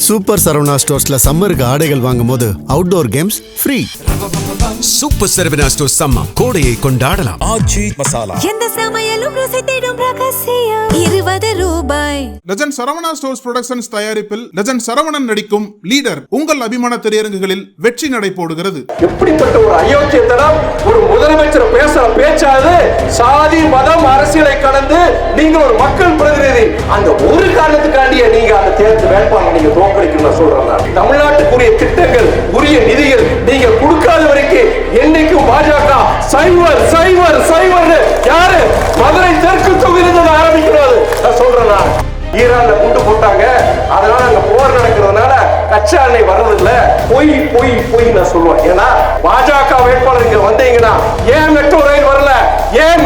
Super Saravana ஸ்டோர்ஸ்ல சம்மருக்கு ஆடைகள் வாங்கும் போது outdoor games free. Super Saravana stores summer கோடையை கொண்டாடலாம். ஆச்சி மசாலா எந்த சமையலும் ருசி தேடும் ரகசியம் 20 ரூபாய். லெஜண்ட் சரவணா ஸ்டோர்ஸ் புரொடக்ஷன்ஸ் தயாரிப்பில் லெஜண்ட் சரவணன் நடிக்கும் லீடர் உங்கள் அபிமான திரையரங்குகளில் வெற்றி நடை போடுகிறது. எப்படிப்பட்ட ஒரு அயோக்கியத்தனம்! ஒரு முதலமைச்சர் பேசுற பேச்சாது சாதி மதம் அரசியலை கடந்து நீங்க ஒரு மக்கள் பிரதிநிதி, அந்த ஒரு காரணத்துக்காண்டியே நீங்க அந்த தேர்தல் வேட்பாளர் நீங்க தோற்கடிக்கணும் சொல்றேன். தமிழ்நாட்டுக்குரிய திட்டங்கள் உரிய நிதிகள் நீங்க கொடுக்காத வரைக்கும் என்னைக்கும் பாஜக சைவர் சைவர் சைவர் யாரு மதுரை தெற்கு தொகுதியிலிருந்து ஆரம்பிக்கிறது நான் சொல்றேன். ஈரான்ல குண்டு போட்டாங்க, அதனால அங்க போர் நடக்கிறதுனால கச்சா எண்ணெய் வர்றதில்ல. பொய் பொய் பொய் நான் சொல்லுவேன். ஏன்னா பாஜக வேட்பாளர் இங்க வந்தீங்கன்னா ஏன் மெட்ரோ ரயில் வரல, ஏன்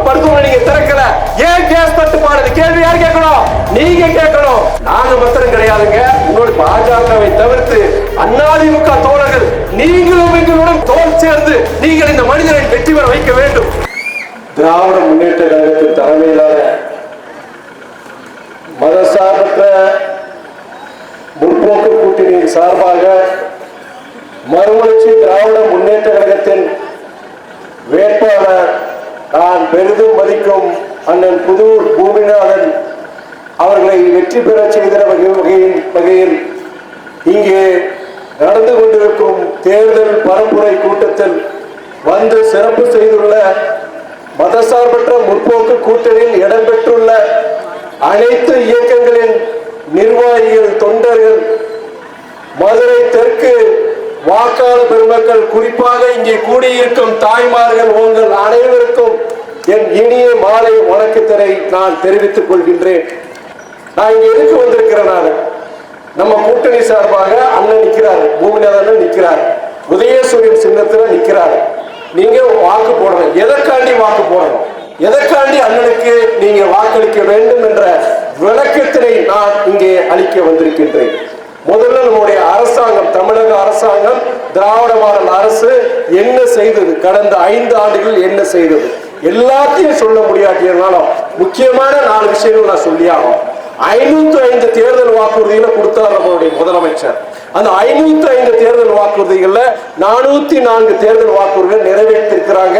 மருத்துவமனை நீங்க திறக்கல, ஏன் கேஸ் தட்டுப்பாடு கேள்வி யார் கேட்கணும்? நீங்க கேட்கணும். நாங்க மாத்திரம் கிடையாதுங்க. உங்களோட பாஜகவை தவிர்த்து அதிமுக தோழர்கள் நீங்களும் எங்களுடன் தோல் சேர்ந்து நீங்கள் இந்த மனிதரை வெற்றி பெற வைக்க வேண்டும். திராவிட முன்னேற்ற கழகத்தின் தலைமையிலான மதசார்பற்ற முற்போக்கு கூட்டணியின் சார்பாக மறுமலர்ச்சி திராவிட முன்னேற்ற கழகத்தின் வேட்பாளர் நான் பெரிதும் மதிக்கும் அண்ணன் புதூர் பூமிநாதன் அவர்களை வெற்றி பெற செய்த வகையில் இங்கே நடந்து கொண்டிருக்கும் தேர்தல் பரப்புரை கூட்டத்தில் வந்து சிறப்பு செய்துள்ள மதசார்பற்ற முற்போக்கு கூட்டணியில் இடம்பெற்றுள்ள அனைத்து இயக்கங்களின் நிர்வாகிகள், தொண்டர்கள், மதுரை தெற்கு வாக்காளர் பெருமக்கள், குறிப்பாக இங்கே கூடியிருக்கும் தாய்மார்கள், உங்கள் அனைவருக்கும் என் இனிய மாலை வணக்கத்தினை நான் தெரிவித்துக் கொள்கின்றேன். நான் இங்க எதுக்கு வந்திருக்கிறேன்? நம்ம கூட்டணி சார்பாக அண்ணன் நிற்கிறாரு, பூமிநாதன் நிற்கிறார், உதயசூரியன் சின்னத்துல நிற்கிறாரு. நீங்க வாக்கு போடணும். எதற்காண்டி வாக்கு போடணும், எதற்காண்டி அண்ணனுக்கு நீங்க வாக்களிக்க வேண்டும் என்ற விளக்கத்தினை நான் இங்கே அளிக்க வந்திருக்கின்றேன். முதல்ல நம்முடைய அரசாங்கம், தமிழக அரசாங்கம், திராவிட மாடல் அரசு என்ன செய்தது, கடந்த 5 ஆண்டுகள் என்ன செய்தது, எல்லாத்தையும் சொல்ல முடியாட்டினாலும் முக்கியமான 4 விஷயங்கள் நான் சொல்லியாகும். 505 தேர்தல் வாக்குறுதிகளை கொடுத்தார் நம்மளுடைய முதலமைச்சர். அந்த 505 தேர்தல் வாக்குறுதிகள்ல 404 தேர்தல் வாக்குறுதிகள் நிறைவேற்றிருக்கிறாங்க.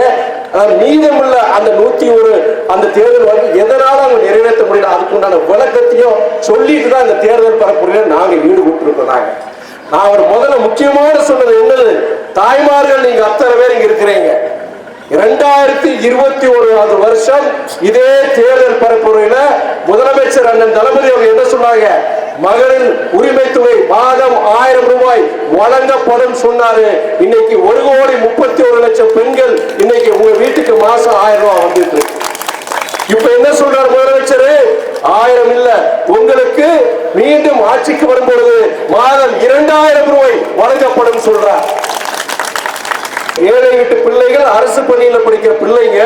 மீதமுள்ள அந்த 101 அந்த தேர்தல் வாக்கு எதனால அவங்க நிறைவேற்ற முடியல, அதுக்குண்டான விளக்கத்தையும் சொல்லிட்டு தான் இந்த தேர்தல் பரப்புரையில நாங்க ஈடுபட்டு இருக்கிறாங்க. நான் ஒரு முதல்ல முக்கியமான சொன்னது என்னது, தாய்மார்கள் நீங்க அத்தனை பேர் இங்க இருக்கிறீங்க. 2021 வருஷம் இதே தேர்தல் பரப்புரையில முதலமைச்சர் அண்ணன் தளபதி அவங்க என்ன சொன்னாங்க, மகளிர் உரிமை தொகை மாதம் 1000 ரூபாய் வழங்கப்படும் சொன்னாரு. இன்னைக்கு 1,31,00,000 பெண்கள் இன்னைக்கு உங்க வீட்டுக்கு மாசம் 1000 ரூபாய் வந்துட்டு. இப்ப என்ன சொல்றாரு முதலமைச்சர், 1000 இல்ல, உங்களுக்கு மீண்டும் ஆட்சிக்கு வரும்பொழுது மாதம் 2000 ரூபாய் வழங்கப்படும் சொல்றார். ஏழை வீட்டு பிள்ளைகள், அரசு பள்ளியில படிக்கிற பிள்ளைங்க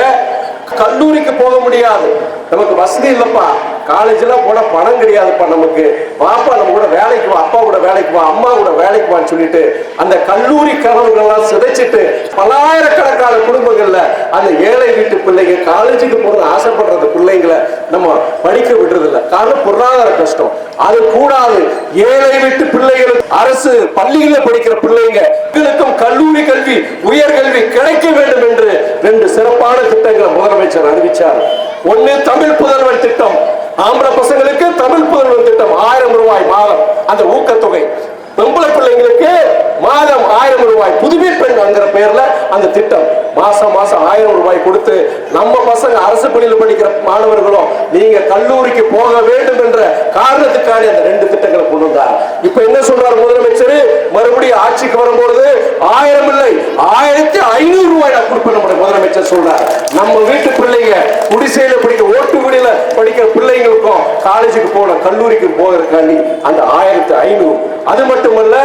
கல்லூரிக்கு போக முடியாது, நமக்கு வசதி இல்லப்பா, காலேஜ்ல போன பணம் கிடையாதுப்பா, நமக்கு பாப்பா நம்ம கூட வேலைக்கு வா, அப்பா கூட வேலைக்கு வா, அம்மா கூட வேலைக்கு வான்னு சொல்லிட்டு அந்த கல்லூரி கனவுகள்லாம் சிதைச்சிட்டு பல்லாயிரக்கணக்கான குடும்பங்கள்ல அந்த ஏழை வீட்டு பிள்ளைங்க காலேஜுக்கு போறது ஆசைப்படுறது பிள்ளைங்களை நம்ம படிக்க விடுறது இல்லை. காரணம் பொருளாதார கஷ்டம். அது கூடாது. ஏழை வீட்டு பிள்ளைகள், அரசு பள்ளிகளில் படிக்கிற பிள்ளைங்க கல்லூரி கல்வி, உயர்கல்வி கிடைக்க வேண்டும் என்று 2 சிறப்பான திட்டங்களை முதலமைச்சர் அறிவிச்சார். ஒன்னு தமிழ் புதல்வன் திட்டம், ஆம்பளை பசங்களுக்கு தமிழ் புதல்வன் திட்டம் 1000 ரூபாய் மாதம் அந்த ஊக்கத்தொகை, பொம்பளை பிள்ளைங்களுக்கு மாதம் 1000 ரூபாய் புதுமை பெண் என்கிற பெயர்ல அந்த திட்டம் மாசம் 1000 ரூபாய் கொடுத்து நம்ம பசங்க அரசு பள்ளியில் படிக்கிற மாணவர்களும் நீங்க கல்லூரிக்கு போக வேண்டும் என்ற காரணத்துக்காக அந்த 2 திட்டங்களை கொண்டு வந்தார். இப்ப என்ன சொல்றாரு முதலமைச்சர், மறுபடியும் ஆட்சிக்கு வரும்போது 1000 இல்லை 1500 ரூபாய் நான் கொடுப்பேன் நம்முடைய முதலமைச்சர் சொல்றாரு. நம்ம வீட்டு பிள்ளைங்க குடிசையில படிக்கிற ஓட்டுக்குடியில படிக்கிற பிள்ளைங்களுக்கும் காலேஜுக்கு போகணும், கல்லூரிக்கு போகிறதுக்காண்டி அந்த 1500. அது மட்டுமல்ல,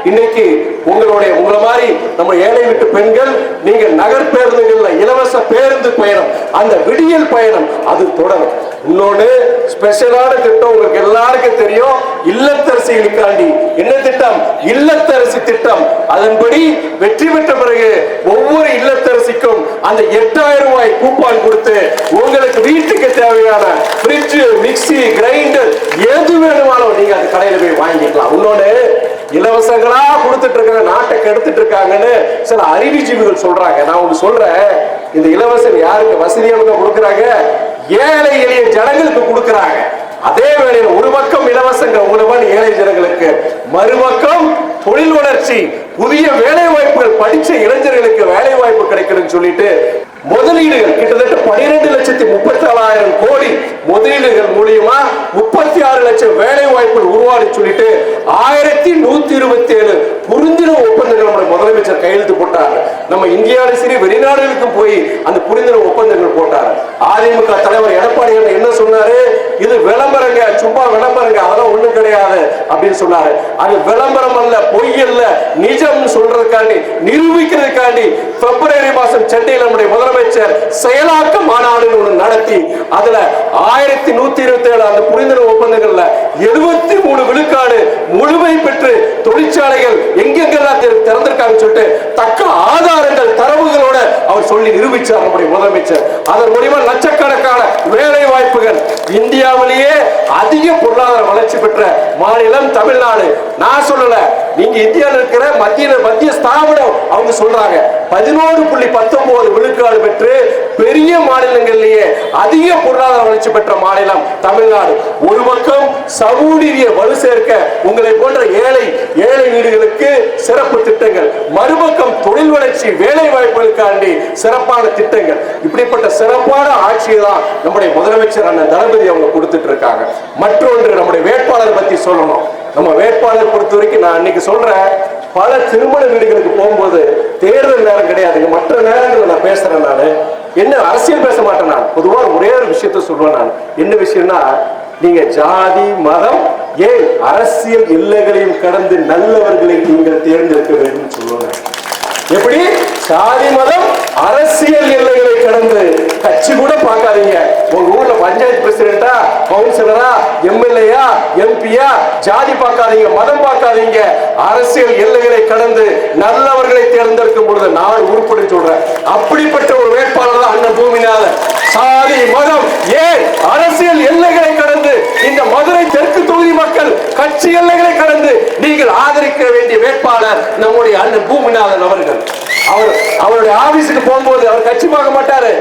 இன்னைக்கு உங்களை மாதிரி நம்ம ஏழை வீட்டு பெண்கள் நீங்க நகர் பேருந்துகள்ல இலவச பேருந்து பயணம், அந்த விடியல் பயணம் அது தொடரும். இன்னொன்னு ஸ்பெஷலான திட்டம் உங்களுக்கு எல்லாருக்கும் தெரியும், இல்லத்தரசிகளுக்காண்டி என்ன திட்டம், இல்லத்தரசி திட்டம். அதன்படி வெற்றி பெற்ற பிறகு ஒவ்வொரு இல்லத்தரசிக்கும் அந்த 8000 ரூபாய் கூப்பான் கொடுத்து உங்களுக்கு வீட்டுக்கு தேவையான ஃப்ரிட்ஜ், மிக்சி, கிரைண்டர் எது வேணுமாலும் நீங்க அந்த கடையில போய் வாங்கிக்கலாம். இன்னொன்னு, இலவசங்களா கொடுத்துட்டு இருக்காங்க, நாட்டை கெடுத்துட்டு இருக்காங்கன்னு சில அறிவுஜீவிகள் சொல்றாங்க. நான் ஒண்ணு சொல்றேன், இந்த இலவசம் யாருக்கு? வசதியானவங்க கொடுக்கறாங்க, ஏழை எளிய ஜனங்களுக்கு கொடுக்கறாங்க. அதே வேளையில் ஒரு பக்கம் இலவசங்கள் உங்களுடன் ஏழை ஜனங்களுக்கு, மறுபக்கம் தொழில் வளர்ச்சி, புதிய வேலை வாய்ப்புகள், படிச்ச இளைஞர்களுக்கு வேலை வாய்ப்பு கிடைக்கணும்னு சொல்லிட்டு முதலீடுகள் கிட்டத்தட்ட 12,34,000 கோடி முதலீடுகள் மூலியமா 36 லட்சம் வேலை வாய்ப்புகள் உருவாடி சொல்லிட்டு 1127 புரிந்துணர்வு ஒப்பந்தங்கள் நம்முடைய முதலமைச்சர் கையெழுத்து போட்டார். நம்ம இந்தியாவிலும் சரி வெளிநாடுகளுக்கும் போய் அந்த புரிந்துணர்வு ஒப்பந்தங்கள் போட்டார். அதிமுக தலைவர் எடப்பாடி என்ன சொன்னாரு? இது விளம்பரங்க, சும்மா விளம்பரங்க, அதெல்லாம் ஒண்ணும் கிடையாது அப்படின்னு சொன்னாரு. அது விளம்பரம் அல்ல, பொய் அல்ல, நிஜம் சொல்றதுக்காண்டி, நிரூபிக்கிறதுக்காண்டி பிப்ரவரி மாசம் சென்னையில் நம்முடைய முதலமைச்சர் செயலாக்க மாநாடு நடத்தி அதுல 1127 அந்த புரிந்துணர்வு ஒப்பந்தங்கள்ல 73 விழுக்காடு முழுமை பெற்று தொழிற்சாலைகள் எங்கெங்கெல்லாம் திறந்திருக்காங்க சொல்லிட்டு தக்க ஆதாரங்கள் தரவுகளோட அவர் சொல்லி நிரூபிச்சார் நம்முடைய முதலமைச்சர். அதன் மூலமா லட்சக்கணக்கான வேலை வாய்ப்புகள். இந்தியாவிலேயே அதிக பொருளாதார வளர்ச்சி பெற்ற மாநிலம் தமிழ்நாடு. நான் சொல்லல, நீங்க இந்தியாவில் இருக்கிற மத்திய ஸ்தாபனம் அவங்க சொல்றாங்க. 11.19 விழுக்காடு பெற்று பெரிய மாநிலங்களிலேயே அதிக பொருளாதார வளர்ச்சி பெற்ற மாநிலம் தமிழ்நாடு. ஒரு பக்கம் சமூக வலு சேர்க்க உங்களை போன்ற ஏழை வீடுகளுக்கு சிறப்பு திட்டங்கள், மறுபக்கம் தொழில் வளர்ச்சி, வேலை வாய்ப்புகளுக்காண்டி சிறப்பான திட்டங்கள். இப்படிப்பட்ட சிறப்பான ஆட்சியை தான் நம்முடைய முதலமைச்சர் அண்ணன் தளபதி அவங்க கொடுத்துட்டு இருக்காங்க. மற்றொன்று, நம்முடைய வேட்பாளர் பத்தி சொல்லணும். நம்ம வேட்பாளர் பொறுத்த வரைக்கும் நான் இன்னைக்கு சொல்றேன், பல திருமண வீடுகளுக்கு போகும்போது தேர்தல் நேரம் கிடையாது, மற்ற நேரங்களில் நான் பேசுறேன். நான் என்ன அரசியல் பேச மாட்டேன். நான் பொதுவாக ஒரே ஒரு விஷயத்த சொல்றேன். நான் என்ன விஷயம்னா, நீங்க ஜாதி மதம் ஏன் அரசியல் எல்லைகளையும் கடந்து நல்லவர்களை நீங்கள் தேர்ந்தெடுக்க வேண்டும் சொல்லுவாங்க. எப்படி? சாதி மதம் அரசியல் எல்லைகளை கடந்து கட்சி கூட பார்க்காதீங்க. உங்க ஊர்ல பஞ்சாயத்து பிரசிடென்டா, கவுன்சிலரா, எம்எல்ஏயா, எம்பியா, ஜாதி பார்க்காதீங்க, மதம் பார்க்காதீங்க. அரசியல் எல்லைகளை கடந்து நல்லவர்களை தேர்ந்தெடுக்கும் பொழுது நாடு உருப்படி சொல்றேன். அப்படிப்பட்ட ஒரு வேட்பாளர் தான் அண்ணன் பூமிநாதன். சாதி மதம் ஏன் அரசியல் எல்லைகளை கடந்து இந்த மதுரை தெற்கு தொகுதி மக்கள் கட்சி எல்லைகளை கடந்து நீங்கள் ஆதரிக்க வேண்டிய வேட்பாளர் நம்முடைய அண்ணன் பூமிநாதன் அவர்கள். அவருடைய ஆபீஸுக்கு போகும்போது அவர் கட்சி பார்க்க மாட்டாரு.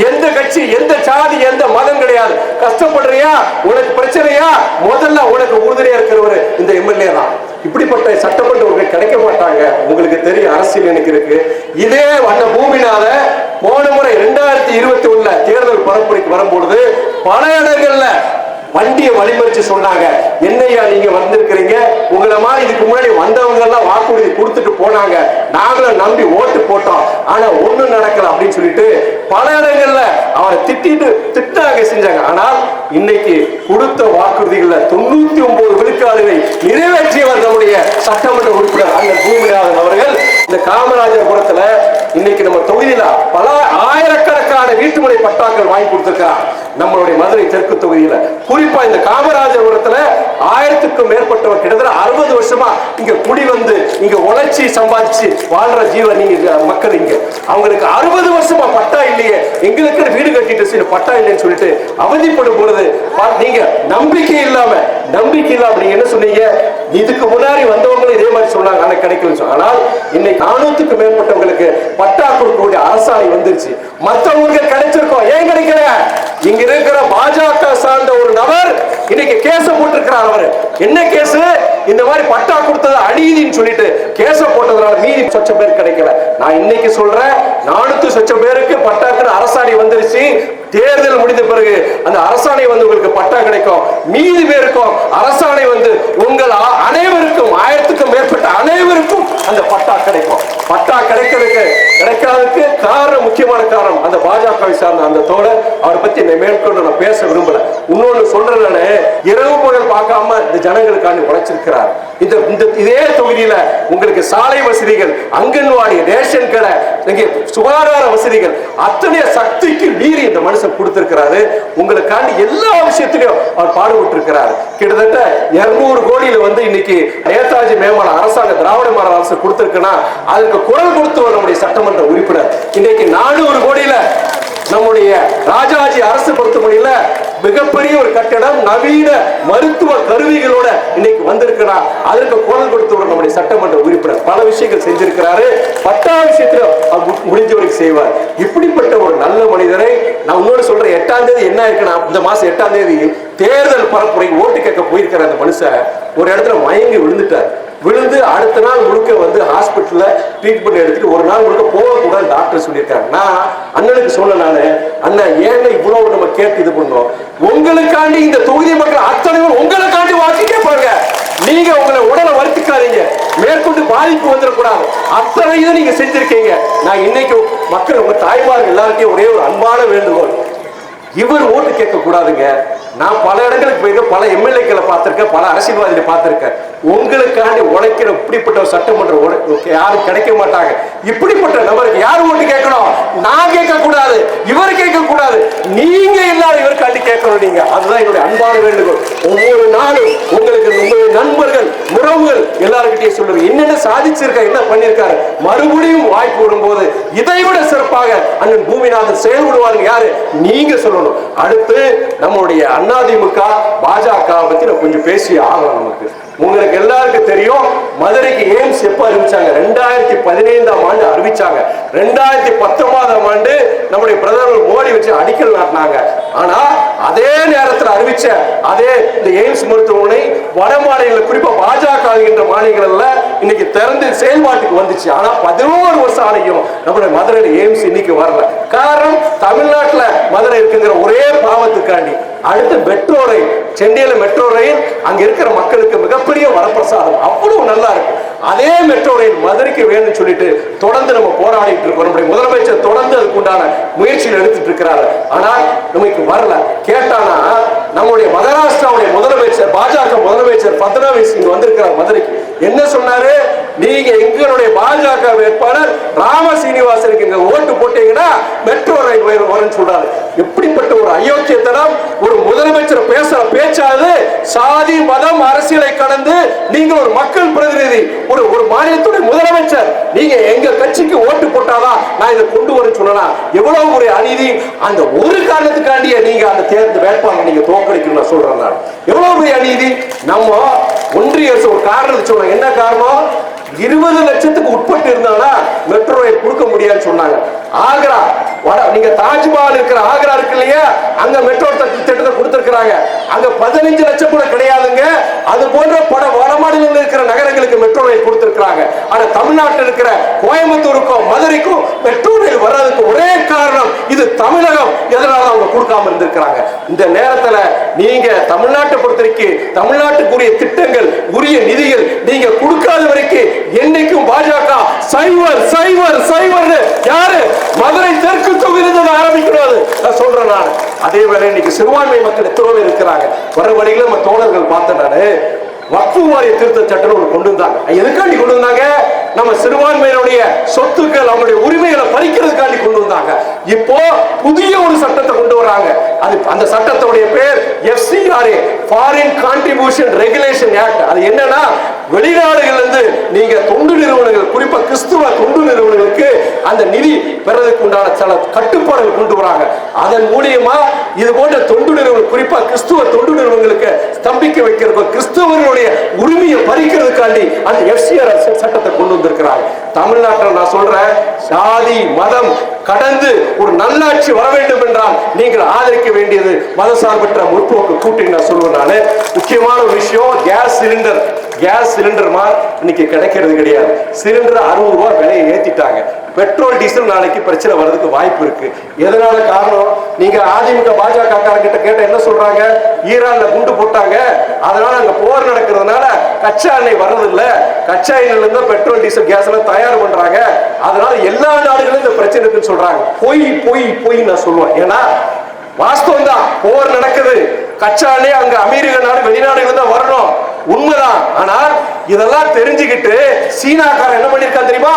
எந்த கட்சி, எந்த சாதி, எந்த மதம் கிடையாது. கஷ்டப்படுறியா, உனக்கு பிரச்சனையா, முதல்ல உனக்கு உறுதுணையா இருக்கிறவர் இந்த எம்எல்ஏ தான். இப்படிப்பட்ட சட்டமன்ற உறுப்பினர் கிடைக்க மாட்டாங்க. உங்களுக்கு தெரியும், அரசியல் எனக்கு இருக்கு. இதே அண்ணன் பூமிநாதன் போன முறை 2021 தேர்தல் பரப்புரைக்கு வரும்பொழுது பல இடங்கள்ல வண்டியை வழிமறிச்சு சொன்னாங்க. என்னையா நீங்க வந்திருக்கிறீங்க, உங்களை மாதிரி இதுக்கு முன்னாடி வந்தவங்க எல்லாம் வாக்குறுதி கொடுத்துட்டு போனாங்க, நாங்களும் நம்பி ஓட்டு போட்டோம், ஆனா ஒண்ணும் நடக்கல அப்படின்னு சொல்லிட்டு பல இடங்கள்ல அவரை திட்டாக செஞ்சாங்க. ஆனால் இன்னைக்கு கொடுத்த வாக்குறுதிகள்ல 99 விழுக்காடுகளை நிறைவேற்றியவர் நம்முடைய சட்டமன்ற உறுப்பினர் அண்ணன் பூமிநாதன் அவர்கள். இந்த காமராஜபுரத்துல இன்னைக்கு நம்ம தொகுதியில பல ஆயிரக்கணக்கான வீட்டுமனை பட்டாக்கள் வாங்கி கொடுத்திருக்கிறார். நம்மளுடைய மதுரை தெற்கு தொகுதியில குறிப்பா இந்த காமராஜபுரத்துல 1000க்கும் மேற்பட்டவர் கிட்டத்தட்ட 60 வருஷமா இங்க குடி வந்து இங்க உழைச்சி சம்பாதிச்சு வாழ்ற ஜீவன் நீங்க மக்கள். இங்க அவங்களுக்கு 60 வருஷமா பட்டா இல்லையே, எங்களுக்கு வீடு கட்டிட்டு பட்டா இல்லைன்னு சொல்லிட்டு அவதிப்படும் பொழுது நீங்க நம்பிக்கை இல்லாம நீங்க என்ன சொன்னீங்க? இதுக்கு முன்னாடி வந்தவங்களும் இதே மாதிரி சொன்னாங்க, ஆனா கிடைக்கல. ஆனால் இன்னைக்கு 400க்கும் மேற்பட்டவங்களுக்கு பட்டா கொடுக்கக்கூடிய அரசாணை வந்துருச்சு. மற்றவங்களுக்கு கிடைச்சிருக்கோம், ஏன் கிடைக்கல? இங்க இருக்கிற பாஜக சார்ந்த ஒரு நபர் இன்னைக்கு கேஸ் போட்டிருக்கிறார். அவர் என்ன கேஸ்? இந்த மாதிரி பட்டா கொடுத்தது அநீதின்னு சொல்லிட்டு கேஸ் போட்டதுனால மீதி சொச்சம் பேர் கிடைக்கல. நான் இன்னைக்கு சொல்றேன், 400 சொச்சம் பேருக்கு பட்டாக்கு அரசாணை வந்துருச்சு. தேர்தல் முடிந்த பிறகு அந்த அரசாணை வந்து உங்களுக்கு பட்டா கிடைக்கும். மீதி பேருக்கும் அரசாணை வந்து உங்கள் அனைவருக்கும் 1000க்கும் மேற்பட்ட அனைவருக்கும் அந்த பட்டா கிடைக்கும். பட்டா கிடைக்காததுக்கு காரணம், முக்கியமான காரணம் அந்த பாஜகவை சார்ந்த அந்த தோழர். அவரை பத்தி மேற்கொண்டு நான் பேச விரும்பல. இன்னொன்னு சொல்றேன், இரவு பகல் பார்க்காம இந்த ஜனங்களுக்காண்டி உழைச்சிருக்கிறார். இதே தொகுதியில உங்களுக்கு சாலை வசதிகள், அங்கன்வாடி, ரேஷன் கடை, சுகாதார வசதிகள் அத்தனை சக்திக்கு மீறி இந்த மனுஷன் கொடுத்திருக்கிறாரு. உங்களுக்காண்டி எல்லா விஷயத்திலையும் அவர் பாடுபட்டு இருக்கிறார். கிட்டத்தட்ட 200 கோடியில வந்து இன்னைக்கு நேதாஜி மேம்பால அரசாங்க திராவிட மாடல் அரசு கொடுத்திருக்குன்னா அதுக்கு குரல் கொடுத்தவர் நம்முடைய சட்டமன்ற உறுப்பினர். இன்னைக்கு 400 கோடியில நம்முடைய ராஜாஜி அரசு மருத்துவமனையில மிகப்பெரிய ஒரு கட்டடம், நவீன மருத்துவ கருவிகளோட இன்னைக்கு வந்திருக்கிறா, அதற்கு குரல் கொடுத்து நம்முடைய சட்டமன்ற உறுப்பினர் பல விஷயங்கள் செஞ்சிருக்கிறாரு. 10ஆம் விஷயத்துல முடிஞ்ச வரைக்கும் செய்வார். இப்படிப்பட்ட ஒரு நல்ல மனிதரை நான் இன்னொரு சொல்றேன். 8ஆம் தேதி என்ன இருக்குன்னா, இந்த மாசம் 8ஆம் தேதி தேர்தல் பரப்புரை ஓட்டு கேட்க போயிருக்கிற அந்த மனுஷன் ஒரு இடத்துல மயங்கி விழுந்துட்டார். விழுந்து அடுத்த நாள் முழுக்க ஹாஸ்பிட்டல்ல ட்ரீட்மெண்ட் எடுத்துட்டு ஒரு நாள் முழுக்க போகக்கூடாது டாக்டர் சொல்லியிருக்காங்க. நான் அண்ணனுக்கு சொன்ன, நானு அண்ணன் ஏங்க இவ்வளவு நம்ம கேட்டு இது பண்ணோம், உங்களுக்காண்டி இந்த தொகுதி மக்கள் அத்தனை உங்களுக்காண்டி வாக்கு கேட்பாங்க. நீங்க உங்களை உடலை வருத்திக்காதீங்க, மேற்கொண்டு பாதிப்பு வந்துடக்கூடாது. அத்தனை இதை நீங்க செஞ்சிருக்கீங்க. நான் இன்னைக்கு மக்கள் உங்க தாய்மார்கள் எல்லார்ட்டையும் ஒரே ஒரு அன்பான வேண்டுகோள், இவர் ஓட்டு கேட்க கூடாதுங்க. நான் பல இடங்களுக்கு போயிருக்கேன், பல எம்எல்ஏக்களை பார்த்திருக்கேன், பல அரசியல்வாதிகளை பார்த்திருக்கேன். உங்களுக்காண்டி உழைக்கிற இப்படிப்பட்ட சட்டமன்ற யாரும் கிடைக்க மாட்டாங்க. இப்படிப்பட்ட நபருக்கு யார் ஓட்டு கேட்கணும்? நான் கேட்க கூடாது, இவர் கேட்க கூடாது, நீங்க எல்லாரும் இவருக்காண்டி கேட்கணும். நீங்க அதுதான் என்னுடைய அன்பான வேண்டுகோள். ஒவ்வொரு நாளும் உங்களுக்கு உங்களுடைய நண்பர்கள் உறவுகள் எல்லாருக்கிட்டையும் சொல்லுங்க, என்னென்ன சாதிச்சிருக்க, என்ன பண்ணிருக்காரு. மறுபடியும் வாய்ப்பு வரும்போது இதை விட சிறப்பாக அண்ணன் பூமிநாதன் செயல்படுவாங்க. யாரு? நீங்க சொல்லணும். அடுத்து நம்மளுடைய அதிமுக பாஜக பத்தி நான் கொஞ்சம் பேசி ஆகணும். நமக்கு உங்களுக்கு எல்லாருக்கும் தெரியும், மதுரைக்கு எய்ம்ஸ் எப்ப அறிவிச்சாங்க? 2015ஆம் ஆண்டு அறிவிச்சாங்க. 2019ஆம் ஆண்டு நம்முடைய பிரதமர் மோடி வச்சு அடிக்கல் நாட்டினாங்க. ஆனா அதே நேரத்தில் அறிவிச்ச அதே இந்த எய்ம்ஸ் மருத்துவமனை வட மாநிலங்கள், குறிப்பா பாஜக என்ற மாநிலங்கள்ல இன்னைக்கு திறந்து செயல்பாட்டுக்கு வந்துச்சு. ஆனா 11 வருஷம் ஆணையும் நம்முடைய மதுரையில் எய்ம்ஸ் இன்னைக்கு வரல. காரணம், தமிழ்நாட்டில் மதுரை இருக்குங்கிற ஒரே பாவத்துக்காண்டி. அடுத்து மெட்ரோ ரயில், சென்னையில மெட்ரோ ரயில் அங்க இருக்கிற மக்களுக்கு மிகப்பெரிய வரப்பிரசாதம், அவ்வளவு நல்லா இருக்கு. அதே மெட்ரோ ரயில் மதுரைக்கு வேணும்னு சொல்லிட்டு தொடர்ந்து நம்ம போராடிட்டு இருக்கோம். நம்முடைய முதலமைச்சர் தொடர்ந்து அதுக்கு உண்டான முயற்சிகள் எடுத்துட்டு இருக்கிறாரு. ஆனால் நமக்கு வரல. கேட்டானா நம்முடைய மகாராஷ்டிராவுடைய முதலமைச்சர், பாஜக முதலமைச்சர் பட்னாவிஸ் இங்க வந்திருக்கிறார் மதுரைக்கு. என்ன சொன்னாரு? நீங்க எங்களுடைய பாஜக வேட்பாளர் ராம சீனிவாசனுக்கு இங்க ஓட்டு போட்டீங்கன்னா மெட்ரோ ரயில் வரும்னு சொல்றாரு. எப்படிப்பட்ட ஒரு அயோக்கியத்தனம்! ஒரு முதலமைச்சர் பேசுற பேச்சாது சாதி மதம் அரசியலை கடந்து நீங்க ஒரு மக்கள் பிரதிநிதி, ஒரு மாநிலத்துடைய முதலமைச்சர், நீங்க எங்க கட்சிக்கு ஓட்டு போட்டாதான் நான் இதை கொண்டு வரேன்னு சொன்னா எவ்வளவு ஒரு அநீதி! அந்த ஒரு காரணத்துக்காண்டியே நீங்க அந்த தேர்தல் வேட்பாளர் நீங்க தோற்கடிக்கணும் நான் சொல்றேன். நான் எவ்வளவு பெரிய அநீதி! நம்ம ஒன்றிய அரசு ஒரு காரணம் சொல்றோம். என்ன காரணம்? 20 லட்சத்துக்கு உட்பட்டு இருந்தாங்கன்னா மெட்ரோ ரயில் கொடுக்க முடியாதுன்னு சொன்னாங்க. ஆக்ரா, நீங்க தாஜ்மஹால் இருக்கிற ஆக்ரா இருக்கு இல்லையா, அங்க மெட்ரோ திட்டத்தை கொடுத்திருக்கிறாங்க. அங்க 15 லட்சம் கூட கிடையாதுங்க. அது போன்ற பல வட மாநிலங்களில் இருக்கிற நகரங்களுக்கு மெட்ரோ ரயில் கொடுத்திருக்கிறாங்க. ஆனா தமிழ்நாட்டில் இருக்கிற கோயம்புத்தூருக்கும் மதுரைக்கும் மெட்ரோ ரயில் வர்றதுக்கு ஒரே காரணம் இது தமிழகம். எதனால அவங்க கொடுக்காம இருந்திருக்கிறாங்க. இந்த நேரத்தில் நீங்க தமிழ்நாட்டை பொறுத்தவரைக்கும் தமிழ்நாட்டுக்குரிய திட்டங்கள், உரிய நிதிகள் நீங்க கொடுக்காத வரைக்கும் என்னைக்கும் பாஜக சைவர் சைவர் சைவர். யாரு? மதுரை தெற்கு தொகுதியில் ஆரம்பிக்கிறது நான் சொல்றேன். நான் அதே வேளை இன்னைக்கு சிறுபான்மை மக்கள் எத்தனை பேர் இருக்கிறாங்க. வர வழியில நம்ம தோழர்கள் பார்த்தேன். நானு வக்ஃபு வாரிய திருத்த சட்டம் ஒன்று கொண்டு வந்தாங்க. எதுக்காண்டி கொண்டு வந்தாங்க? நம்ம சிறுபான்மையினுடைய சொத்துக்கள், அவங்களுடைய உரிமைகளை பறிக்கிறதுக்காண்டி கொண்டு வந்தாங்க. இப்போ புதிய ஒரு சட்டத்தை கொண்டு வராங்க. அது அந்த சட்டத்துடைய பேர் FCRA, foreign contribution regulation act. அது என்னன்னா, வெளிநாடுகள் இருந்து நீங்க தொண்டு நிறுவனங்கள், குறிப்பா கிறிஸ்துவ தொண்டு நிறுவனங்களுக்கு அந்த நிதி பெறதுக்கு உண்டான சில கட்டுப்பாடுகள் கொண்டு வராங்க. அதன் மூலியமா இது போன்ற தொண்டு நிறுவனம், குறிப்பா கிறிஸ்துவ தொண்டு நிறுவனங்களுக்கு ஸ்தம்பிக்க வைக்கிறது, கிறிஸ்தவர்களுடைய உரிமையை பறிக்கிறதுக்காண்டி அந்த FCRA சட்டத்தை கொண்டு வந்திருக்கிறாங்க. தமிழ்நாட்டில் நான் சொல்றேன், சாதி மதம் கடந்து ஒரு நல்லாட்சி வர வேண்டும் என்றால் நீங்கள் ஆதரிக்க வேண்டியது மதசார்பற்ற முற்போக்கு கூட்டணி. நான் சொல்லுவேன். நானு முக்கியமான ஒரு விஷயம், கேஸ் சிலிண்டர் இன்னைக்கு கிடைக்கிறது கிடையாது. சிலிண்டர் 60 ரூபாய் விலையை ஏத்திட்டாங்க. பெட்ரோல் டீசல் நாளைக்கு பிரச்சனை வர்றதுக்கு வாய்ப்பு இருக்கு. எதனால காரணம்? நீங்க அதிமுக பாஜக கிட்ட கேட்ட என்ன சொல்றாங்க? ஈரான்ல குண்டு போட்டாங்க, அதனால அங்க போர் நடக்கிறதுனால கச்சா எண்ணெய் வர்றது இல்ல, கச்சா எண்ணெய்ல இருந்து பெட்ரோல் டீசல் கேஸ் எல்லாம் தயார் பண்றாங்க, அதனால எல்லா நாடுகளும் இந்த பிரச்சனை இருக்குன்னு சொல்றாங்க. பொய் நான் சொல்லுவேன். ஏன்னா வாஸ்தவம் தான், போர் நடக்குது, கச்சா எண்ணெய் அங்க அமெரிக்க நாடு வெளிநாடுகள் தான் வரணும், உண்மைதான். ஆனால் இதெல்லாம் தெரிஞ்சுக்கிட்டு சீனாக்காரன் என்ன பண்ணிருக்கான் தெரியுமா?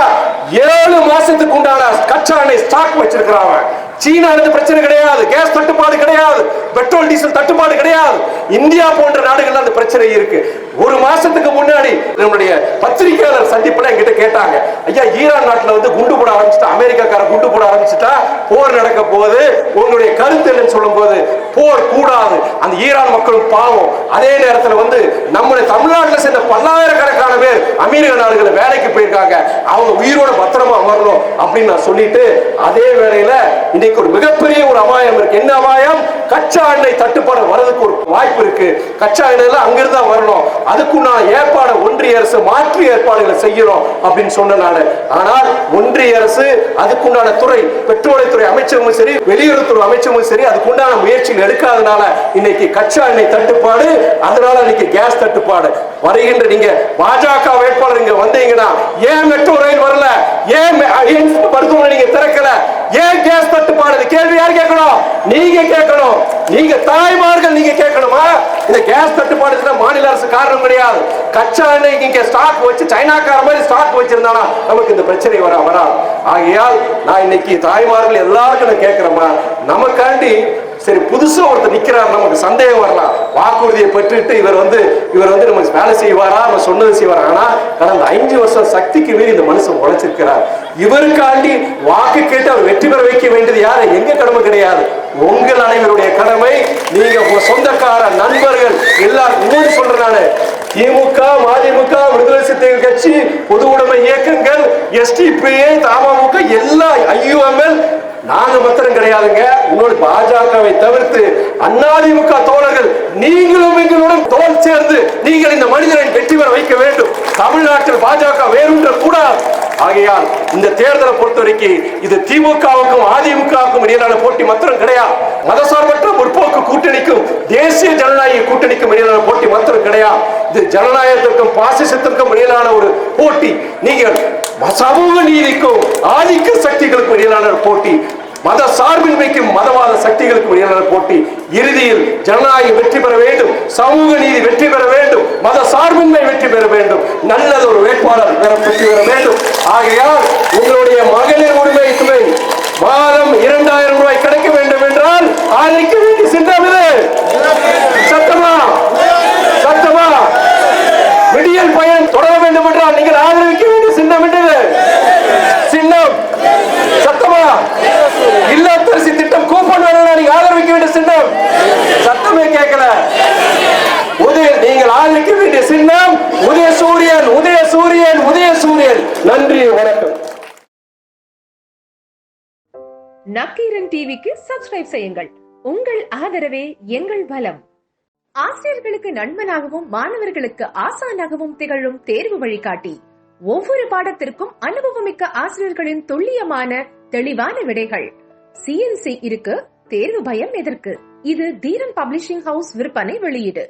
7 மாசத்துக்கு உண்டான கச்சா எண்ணெய் ஸ்டாக் வச்சிருக்கிறாங்க. சீனா பிரச்சனை கிடையாது, கேஸ் தட்டுப்பாடு கிடையாது, பெட்ரோல் டீசல் தட்டுப்பாடு கிடையாது. இந்தியா போன்ற நாடுகள் அந்த பிரச்சனை இருக்கு. ஒரு மாசத்துக்கு முன்னாடி நம்முடைய பத்திரிகையாளர் சந்திப்புல என்கிட்ட கேட்டாங்க, ஐயா ஈரான் நாட்டுல வந்து குண்டு போட ஆரம்பிச்சுட்டா, அமெரிக்காக்கார குண்டு போட ஆரம்பிச்சுட்டா போர் நடக்க போகுது, உங்களுடைய கருத்து என்னன்னு சொல்லும் போது, போர் கூடாது, அந்த ஈரான் மக்களும் பாவம், அதே நேரத்தில் வந்து நம்முடைய தமிழ்நாட்டில் சேர்ந்த பல்லாயிரக்கணக்கான பேர் அமெரிக்க நாடுகள் வேலைக்கு போயிருக்காங்க, அவங்க உயிரோட பத்திரமா வரணும் அப்படின்னு நான் சொல்லிட்டு, அதே வேளையில இன்னைக்கு ஒரு மிகப்பெரிய ஒரு அபாயம் இருக்கு. என்ன அபாயம்? கச்சா எண்ணெய் தட்டுப்பாடு வரதுக்கு ஒரு வாய்ப்பு இருக்கு. கச்சா எண்ணெய் அங்கிருந்து தான் வரணும், அதுக்குண்டான ஏற்பாடு ஒன்றிய அரசு மாற்று ஏற்பாடுகளை செய்யணும் அப்படின்னு சொன்னேன் நான். ஆனால் ஒன்றிய அரசு அதுக்குண்டான துறை, பெட்ரோலியத்துறை அமைச்சரும் சரி, வெளியுறவுத்துறை அமைச்சரும் சரி, அதுக்குண்டான முயற்சிகள் எடுக்காதனால இன்னைக்கு கச்சா எண்ணெய் தட்டுப்பாடு, அதனால இன்னைக்கு கேஸ் தட்டுப்பாடு வருகின்ற. நீங்க பாஜக வேட்பாளர் இங்க வந்தீங்கன்னா ஏன் மெட்ரோ ரயில் வரல, ஏன் மருத்துவமனை நீங்க திறக்கல, ஏன் கேஸ் தட்டுப்பாடு? கேள்வி யார் கேட்கணும்? நீங்க கேட்கணும். நீங்க தாய்மார்கள் நீங்க கேட்கணுமா? இந்த கேஸ் தட்டுப்பாடு மாநில அரசு காரணம் கிடையாது. கச்சா எண்ணெய் இங்க ஸ்டாக் வச்சு சைனாக்கார மாதிரி ஸ்டாக் வச்சிருந்தானா நமக்கு இந்த பிரச்சனை வரா. ஆகையால் நான் இன்னைக்கு தாய்மார்கள் எல்லாருக்கும் நான் கேட்கிறேமா, நமக்காண்டி சரி புதுசா ஒருத்தர் நிக்கிறார், நமக்கு சந்தேகம் வரலாம், வாக்குறுதியை பெற்றுட்டு இவர் வந்து நமக்கு வேலை செய்வாரா, நம்ம சொன்னது செய்வாரா? ஆனா கடந்த 5 வருஷம் சக்திக்கு மீறி இந்த மனுஷன் உழைச்சிருக்கிறார். இவருக்காண்டி வாக்கு கேட்டு அவர் வெற்றி பெற வைக்க வேண்டியது யாரு? எங்க கடமை கிடையாது, உங்கள் அனைவருடைய கடமை. நீங்க உங்க சொந்தக்கார நண்பர்கள் எல்லாரும் இன்னொரு சொல்றேன் நானு, திமுக, மதிமுக, விடுதலை சிறுத்தைகள் கட்சி, பொது உடைமை இயக்கங்கள், எஸ்டிபிஐ, தமுக, எல்லா IUML நாங்க மாத்திரம் கிடையாதுங்க. உங்களோட பாஜகவை தவிர்த்து அதிமுக தோழர்கள் நீங்களும் எங்களுடன் தோல் சேர்ந்து நீங்கள் இந்த மனிதரை வெற்றி பெற வைக்க வேண்டும். தமிழ்நாட்டில் பாஜக வேறுன்ற கூடாது. ஆகையால் இந்த தேர்தலை பொறுத்தவரைக்கும் இது திமுகவுக்கும் அதிமுகவுக்கும் இடையிலான போட்டி மாத்திரம் கிடையாது, மதசார்பற்ற முற்போக்கு கூட்டணிக்கும் தேசிய ஜனநாயக கூட்டணிக்கும் இடையிலான போட்டி மாத்திரம் கிடையாது. இது ஜனநாயகத்திற்கும் பாசிசத்திற்கும் இடையிலான ஒரு போட்டி. நீங்கள் சமூக நீதிக்கும் ஆதிக்க சக்திகளுக்கும் இடையிலான போட்டி, மத சார்பின்மைக்கும் மதவாத சக்திகளுக்கும் இடையிலான போட்டி. இறுதியில் ஜனநாயகம் வெற்றி பெற வேண்டும், சமூக நீதி வெற்றி பெற வேண்டும், மத சார்பின்மை வெற்றி பெற வேண்டும், நல்லது ஒரு வேட்பாளர் வெற்றி பெற வேண்டும். ஆகையால் உங்களுடைய மகளிர் உரிமை தொகை மாதம் 2000 ரூபாய் கிடைக்க வேண்டும் என்றால் அழைக்க வேண்டிய சின்னம் இது. சத்தமா சத்தமா விடியல் பயணம் தொடர வேண்டும் என்றால் நீங்கள் ஆதரவிக்க வேண்டிய சின்னம் என்றது சின்னம். சத்தமா இல்லத்தரசி திட்டம் கூப்பன் நீங்க ஆதரவிக்க வேண்டிய சின்னம். சத்தமே கேட்கல. நீங்கள் ஆதரிக்க வேண்டிய சின்னம் உதயசூரியன், உதயசூரியன், உதயசூரியன். நன்றி, வணக்கம். நக்கீரன் டிவிக்கு சப்ஸ்கிரைப் செய்யுங்கள். உங்கள் ஆதரவே எங்கள் பலம். ஆசிரியர்களுக்கு நண்பனாகவும் மாணவர்களுக்கு ஆசானாகவும் திகழும் தேர்வு வழிகாட்டி. ஒவ்வொரு பாடத்திற்கும் அனுபவமிக்க ஆசிரியர்களின் துல்லியமான தெளிவான விடைகள். CNC இருக்கு, தேர்வு பயம் எதற்கு? இது தீரன் பப்ளிஷிங் ஹவுஸ் விற்பனை வெளியீடு.